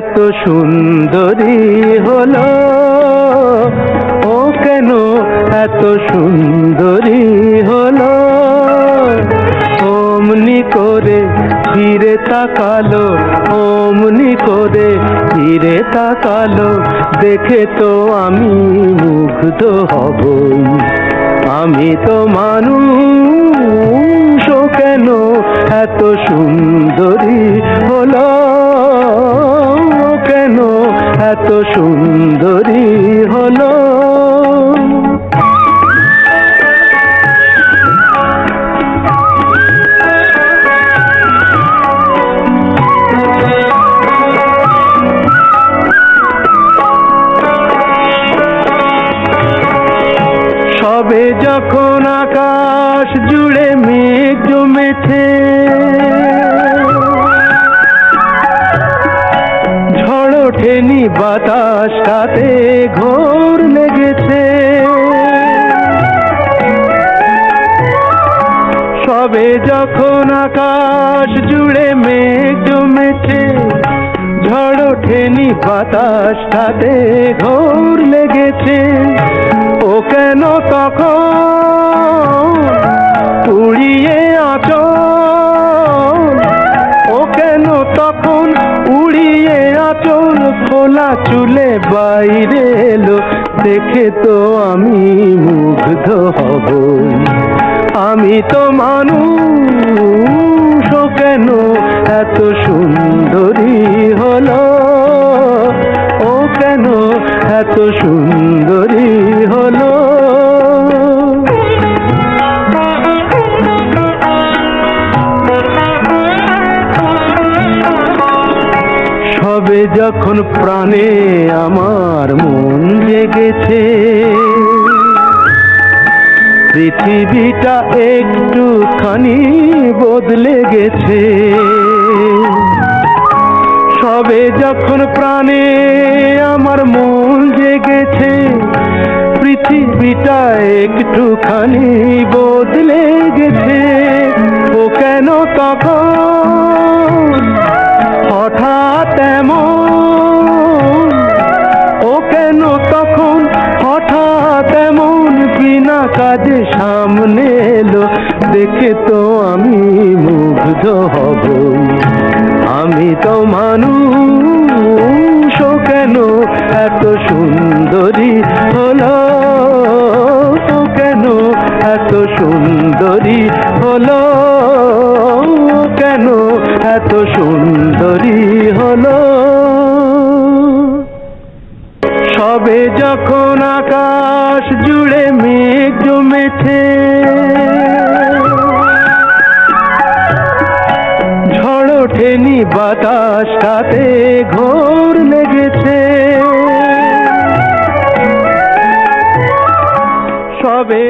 এত সুন্দরী হলো, ও কেন এত সুন্দরী হলো। অমনি করে ফিরে তাকালো, অমনি করে ফিরে তাকালো, দেখে তো আমি মুগ্ধ হবই। আমি তো মানুষ, ও কেন এত সুন্দরী হলো, কেন এত সুন্দরী হলো। সবে যখন আকাশ জুড়ে মেঘ জমেছে, ঝড় ওঠেনি বাতাসটাতে ঘোর লেগেছে। সবে যখন আকাশ জুড়ে মেঘ জমেছে, ঝড় ওঠেনি বাতাসটাতে ঘোর লেগেছে। ও কেন তখন উড়িয়ে আঁচল, ও কেন তখন উড়িয়ে আঁচল, খোলা চুলে বাইরে এলো, দেখে তো আমি মুগ্ধ হব। আমি তো মানুষ, ও কেন এত সুন্দরী হলো, ও কেন এত সুন্দরী হলো। সবে যখন প্রাণে আমার মন জেগেছে, পৃথিবীটা একটুখানি বদলে গেছে। সবে যখন প্রাণে আমার মন জেগেছে, পৃথিবীটা একটুখানি বদলে গেছে। ও কেন তখন হঠাৎ এমন, ও কেন তখন হঠাৎ এমন বিনা কাজে সামনে এলো, দেখে তো আমি মুগ্ধ হব। আমি তো মানুষ, ও কেন এত সুন্দরী হলো, ও কেন এত সুন্দরী হলো, কেন এত সুন্দরী হলো। সবে যখন আকাশ জুড়ে মেঘ জমেছে, ঝড় ওঠেনি বাতাসটাতে ঘোর লেগেছে। সবে